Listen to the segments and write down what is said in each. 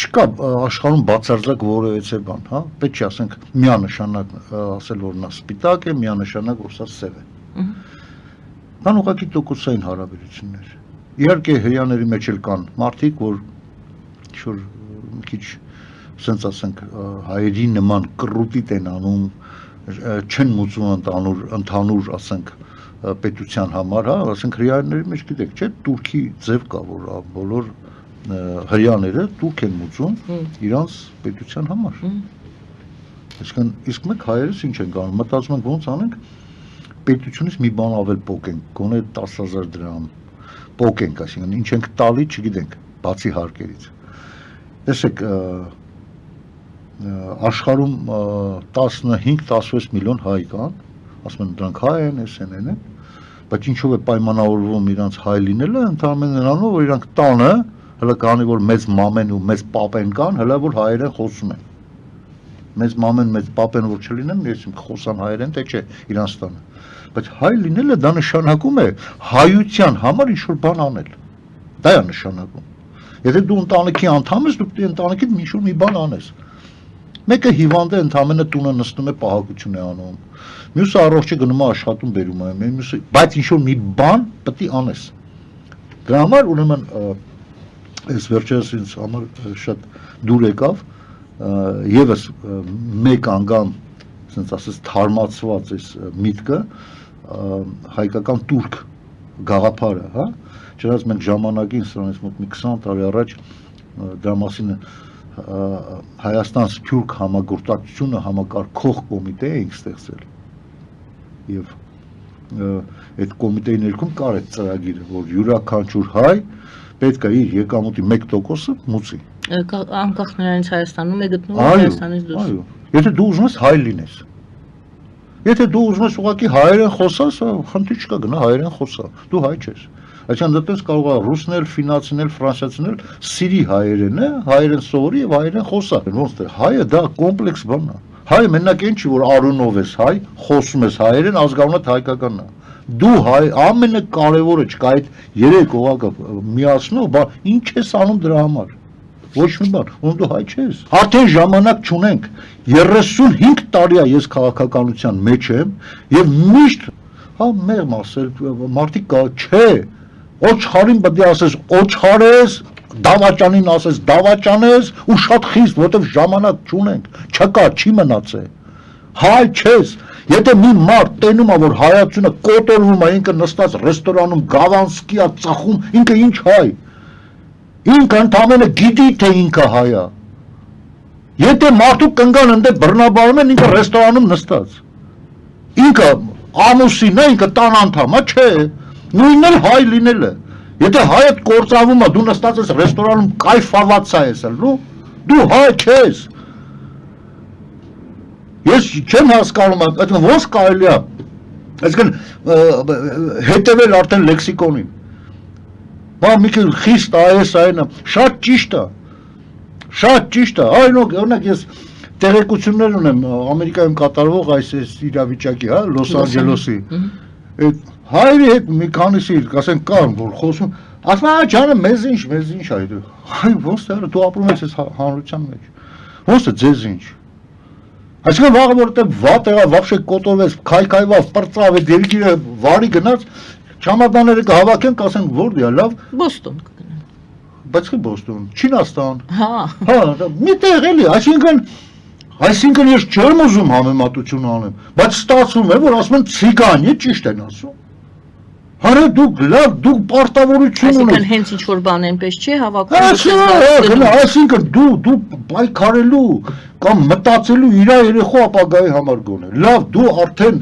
չկա աշխարհում բացարձակ որևէ բան, հա, պետք չի ասենք միանշանակ ասել որ նա սպիտակ է, միանշանակ որ սա սև է։ Կան ուղղակի տոկոսային հարաբերություններ։ Իհարկե հрьяաների մեջ էլ կան մարդիկ, որ ինչ-որ մի քիչ ասենց ասենք հայերի նման կռուտիտ են անում, չեն մուծում ընդհանուր ասենք պետության համար, հա, ասենք հрьяաների մեջ գիտեք, չէ, турքի ձև կա, որ բոլոր հрьяաները турք են մուծում իրանց պետության համար։ Այսինքն իսկ մենք հայերս ինչ ենք անում, մտածում ենք ոնց անենք պետությունից մի բան ավել փոկենք, գոնե 10,000 դրամ փոկենք, այսինքն ինչ ենք տալի, չգիտենք, բացի հարկերից։ Տեսեք, աշխարհում 15-16 միլիոն հայ կան, ասում են դրանք հայ են, SN են, բայց ինչով է պայմանավորվում իրանց հայ լինելը, ընդհանրապես նրանով, որ իրանք տանը, հələ կանի որ մեծ մամեն ու մեծ պապեն կան, հələ որ հայերեն խոսում են։ Մեծ մամեն, մեծ պապեն որ չլինեն, ես խոսան հայերեն, թե չէ, իրանց տանը։ Բայց հայ լինելը դա նշանակում է հայության համար ինչ-որ բան անել։ Դա է նշանակում։ Եթե դու ընտանիքի անդամ ես, դու պետք է ընտանիքիդ ինչ-որ մի բան անես։ Մեկը հիվանդ է, ընդամենը տունը նստում է, պահակություն է անում։ Մյուսը առողջ է գնում է աշխատում բերում է, մյուսը, բայց ինչ-որ մի բան պետք է անես։ Դրա համար ուրեմն այս վերջերս ինձ համար շատ դուր եկավ եւս մեկ անգամ, ասենց ասես թարմացված այս միտքը հայկական турք գաղափարը, հա, չնայած մենք ժամանակին սրանից մոտ մի 20 տարի առաջ դրա մասին Հայաստան-Սփյուռք համագործակցությունը համակարգող կոմիտե էինք ստեղծել եւ այդ կոմիտեի ներքուն կար այդ ծրագիրը, որ յուրաքանչյուր հայ պետք է իր եկամուտի 1%-ը մուծի։ Անկախ նրանից Հայաստանում է գտնվում, Հայաստանից դուրս։ Այո, եթե դու ուզում ես հայ լինես։ Եթե դու ուզում ես ուղղակի հայերեն խոսաս, խնդիր չկա, գնա հայերեն խոսա, դու հայ չես։ Այսինքն դեռ կարող է ռուսնել, ֆինանսինել, ֆրանսիացինել, սիրի հայերենը, հայերեն սովորի եւ հայերեն խոսա։ Ոնց թե հայը դա կոմպլեքս բան է։ Հայը մենակ ինչ որ արունով ես հայ, խոսում ես հայերեն, ազգանունդ հայկականն է։ Դու հայ ամենակարևորը չկա այդ երեք օղակը միացնող, բա ինչ ես անում դրա համար։ Ոչ մի բան, ում դու հայ չես։ Արդեն ժամանակ չունենք։ 35 տարի է ես քաղաքականության մեջ եմ եւ միշտ հա մեղմ ասել մարդիկ կա, չէ։ Օչխարին պետք է ասես օչխարես, դավաճանին ասես դավաճանես ու շատ խիստ, որտեվ ժամանակ չունենք, չկա, չի մնացել։ Հայ չես։ Եթե մի մարդ տենում է որ հայացությունը կոտորվում է, ինքը նստած ռեստորանում գավանսկի է ծախում, ինքը ինչ հայ։ Ինքը ընդամենը գիտի թե ինքը հայ է։ Եթե մարդու կնգան ընդ բռնաբարում են, ինքը ռեստորանում նստած։ Ինքը ամուսին է, ինքը տան անդամ է, չէ։ Նույնն էլ հայ լինելը։ Եթե հայդ կործանվում է, դու նստած ես ռեստորանում կայֆավացա ես, դու հայ չես։ Ես չեմ հասկանում, այսինքն ոնց կարելի է, այսինքն հետևել արդեն լեքսիկոնին։ Բա մի քիչ խիստ այս այնը, շատ ճիշտ է։ Շատ ճիշտ է։ Օրինակ ես տեղեկություններ ունեմ Ամերիկայում կատարվող այս իրավիճակի, հա, Լոս Անջելեսի։ Այդ հայերի հետ մի քանիսի, ասենք կան, որ խոսում, ասում են, ջանը, մեզ ինչ այդ։ Հայ, ոնց է, դու ապրում ես այս հանրության մեջ։ Ոնց է ձեզ ինչ։ Այսինքն վաղը որտեղ վատ եղավ, вообще կոտորվեց, քայքայվավ, պրծավ, այդ երկիրը վարի գնաց, չամադանները կհավաքեն, կասենք որտեղ է, լավ։ Բոստոն կգնան։ Բայց խի Բոստոն, Չինաստան։ Հա։ Հա, մի տեղ էլի, այսինքն ես չեմ ուզում համեմատություն անեմ, բայց ստացվում է, որ ասում են ցիգան է, ճիշտ են ասում։ Հարա դուք լավ, դուք պարտավորություն ունեք։ Այսինքն հենց ինչ որ բան այնպես չի հավաքում։ Այսինքն դու պայքարելու կամ մտածելու իր երեխու ապագայի համար գոնե։ Լավ, դու արդեն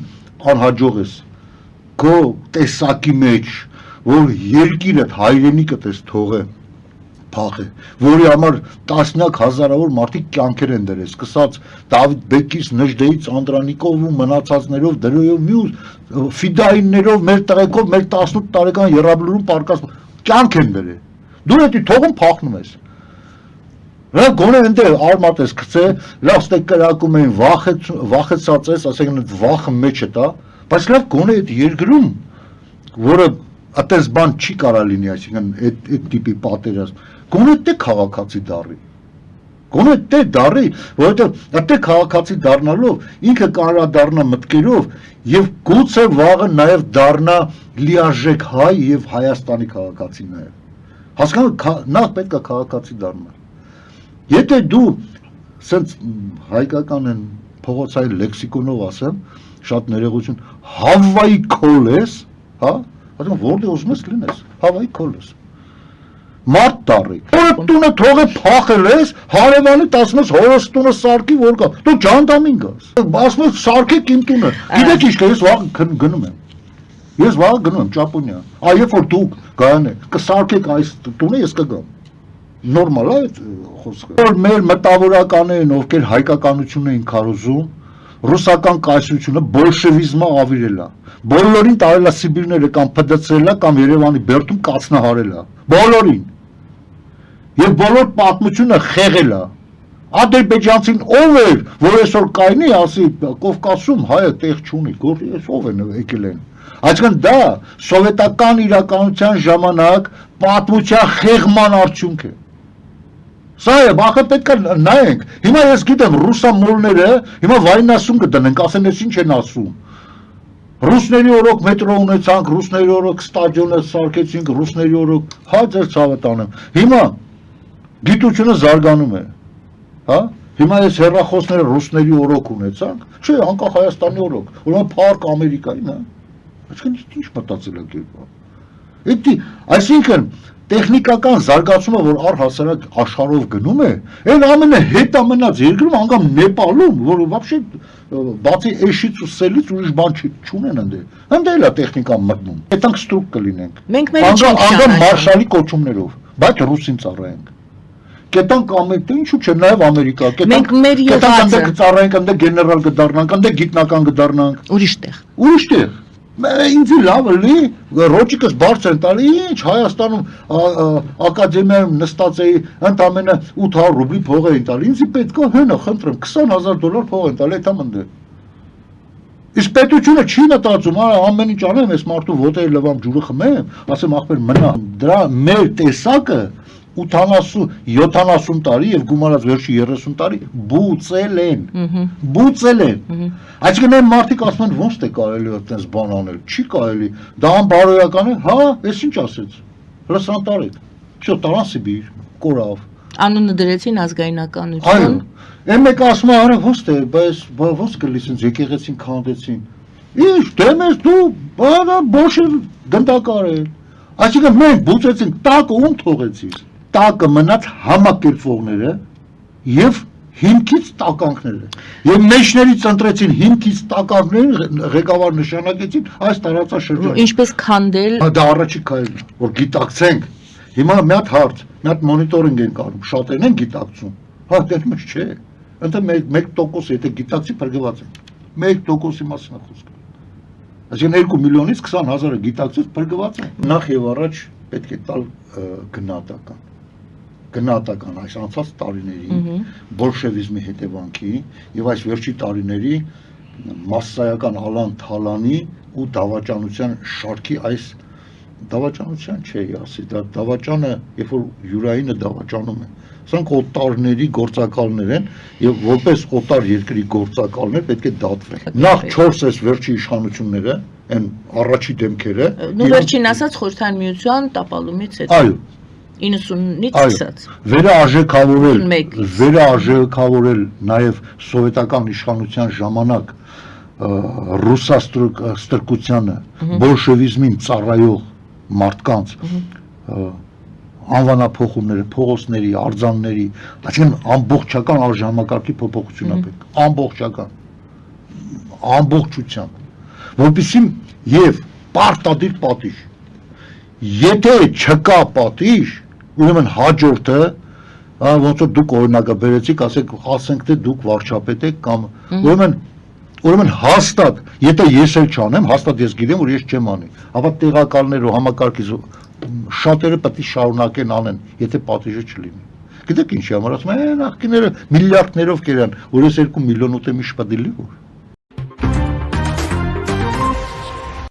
անհաջող ես քո տեսակի մեջ, որ երկիրդ հայրենիքդ ես թողե փախե, որի համար տասնյակ հազարավոր մարդիկ կյանքեր են դրել, սկսած Դավիթ Բեկից, Նժդեից, Անդրանիկով ու մնացածներով, դրոյով մյուս ֆիդայիններով, մեր տղեկով, մեր 18 տարեկան եռաբլուրում պարկած կյանք են դրել։ Դու էդի թողում փախնում ես։ Լավ գոնե ընդ արմատ ես գցե, լավ ստե կրակում էին, վախեցած ես, ասենք այդ վախը մեջ է տա, բայց լավ գոնե այդ երկրում, որը այդպես բան չի կարա լինի, այսինքն այդ տիպի պատերազմ, գոնե դե քաղաքացի դառի։ Գոնե դե դարի, որովհետև այդտեղ քաղաքացի դառնալով ինքը կարող է դառնա մտքերով եւ գուցե վաղը նաեւ դառնա լիարժեք հայ եւ Հայաստանի քաղաքացի նաեւ։ Հասկանու՞մ, նախ պետք է քաղաքացի դառնալ։ Եթե դու սենց հայկական են փողոցային լեքսիկոնով ասեմ, շատ ներողություն, Հավայի քոլ ես, հա, ասում որտե ուզում ես լինես, Հավայի քոլ ես։ Մարդ դառի։ Որը տունը թողը փախել ես, հարևանիդ ասում ես հորս տունը սարքի որ կա։ Դու ջանդամին գաս։ Ասում ես սարքեք իմ տունը։ Գիտեք ինչ կա, ես վաղ գնում եմ։ Ես վաղ գնում եմ Ճապոնիա։ Երբ որ դուք գայանե, կսարքեք այս տունը, ես կգամ։ Նորմալ է այդ խոսքը։ Որ մեր մտավորականներն, ովքեր հայկականություն էին քարոզում, ռուսական կայսրությունը բոլշևիզմը ավիրել է։ Բոլորին տարել է Սիբիրները կամ փդցրել է կամ Երևանի բերդում կացնահարել է։ Բոլորին։ Եվ բոլոր պատմությունը խեղել է։ Ադրբեջանցին ով էր, որ այսօր կայնի, ասի Կովկասում հայը տեղ չունի, ես ով են եկել են։ Այսինքն դա սովետական իրականության ժամանակ պատմության խեղման արդյունք է։ Սա է, բախը պետք է նայենք։ Հիմա ես գիտեմ ռուսամոլները, հիմա վայնասում կդնենք, ասեն ես ինչ են ասում։ Ռուսների օրոք մետրո ունեցանք, ռուսների օրոք ստադիոնը սարքեցինք, ռուսների օրոք, հա ձեր ցավը տանեմ։ Հիմա գիտությունը զարգանում է, հա։ Հիմա ես հեռախոսները ռուսների օրոք ունեցանք, չէ, անկախ Հայաստանի օրոք, ուրեմն փառք Ամերիկային, հա։ Այսինքն ինչ մտածել եք երբ։ Այսինքն տեխնիկական զարգացումը, որ առհասարակ աշխարհով գնում է, այն ամենահետամնաց երկրում, անգամ Նեպալում, որ вообще բացի էշից ու սելից ուրիշ բան չունեն այնտեղ։ Այնտեղ էլ է տեխնիկան մտնում։ Այդտեղ ստրուկ կլինենք։ Մենք մեր չենք անգամ մարշալի կոչումներով, բայց ռուսին ծառայենք։ Կետանք ամեն ինչու՞ չէ, նաև Ամերիկա։ Մենք մեր եղածը կծառայենք, այնտեղ գեներալ կդառնանք, այնտեղ գիտնական կդառնանք։ ուրիշ տեղ։ Ինձ լավը լի, ռոճիկս բարձր են տալի, ինչ Հայաստանում ակադեմիայում նստած էի, ընդամենը 800 ռուբլի փող էին տալի, ինձ պետք է հենը խնդրեմ, $20,000 փող են տալի, այդ ամենը։ Իսկ պետությունը չի մտածում, ամեն ինչ անեմ, ես մարդու ոտերը լվամ, ջուրը խմեմ, ասեմ ախպեր մնա, դրա մեր տեսակը 80-70 տարի եւ գումարած վերջի 30 տարի բուծել են։ Այսինքն այն մարդիկ ասում են ոնց է կարելի այդպես բան անել, չի կարելի, դա անբարոյական է, հա, ես ինչ ասեց, հրասան տարեք, չէ, տարան Սիբիր, կորավ։ Անունը դրեցին ազգայնականություն։ Այո, այն մեկ ասում է, արա ոնց է, բայց ոնց կլիսին եկեղեցին քանդեցին։ Ինչ, դեմես դու, բանը բոշը գնդակար է։ Այսինքն մենք բուծեցինք, տակը ում թողեցիր։ Տակը մնաց համակերպվողները եւ հիմքից տականքները։ Եվ մեջներից ընտրեցին հիմքից տականքները, ղեկավար նշանակեցին այս տարածաշրջանը։ Ինչպես քանդել։ Դա առաջի քայլն է, որ գիտակցենք։ Հիմա մի հատ հարց, մի հատ մոնիտորինգ են կարում, շատերն են գիտակցում։ Հա, դեռ մեծ չէ։ Ընդ 1% եթե գիտակցի փրկված են։ 1%-ի մասին է խոսքը։ Այսինքն 2 միլիոնից 20,000-ը գիտակցից փրկված են։ Նախ եւ առաջ պետք է տալ գնահատական այս անցած տարիների բոլշևիզմի հետևանքի եւ այս վերջի տարիների մասսայական Ալան Թալանի ու դավաճանության շարքի այս դավաճանության չէ ասի, դա դավաճանը, երբ որ յուրայինը դավաճանում է, սրանք օտարների գործակալներ են եւ որպես օտար երկրի գործակալներ պետք է դատվեն։ Նախ 4 այս վերջի իշխանությունները, այն առաջի դեմքերը, նու վերջին ասած Խորհրդային Միության տապալումից հետո։ Այո 90-ից սկսած։ Վերարժեքավորել նաև սովետական իշխանության ժամանակ ռուսաստրկությանը, բոլշևիզմին ծառայող մարդկանց անվանափոխումները, փողոցների, արձանների, այսինքն ամբողջական արժանապատվի փոփոխություն է պետք, ամբողջությամբ, որպեսզի եւ պարտադիր պատիժ, եթե չկա պատիժ, ուրեմն հաջորդը, ոնց որ դուք օրինակը բերեցիք, ասենք թե դուք վարչապետ եք կամ ուրեմն հաստատ, եթե ես էլ չանեմ, հաստատ ես գիտեմ, որ ես չեմ անի, ապա տեղակալներ ու համակարգիչ շատերը պետք է շարունակեն անեն, եթե պատիժը չլինի։ Գիտեք ինչի համար ասում են, նախկիները միլիարդներով կերան, որ ես 2 միլիոն ուտեմ իշ պատիլի որ։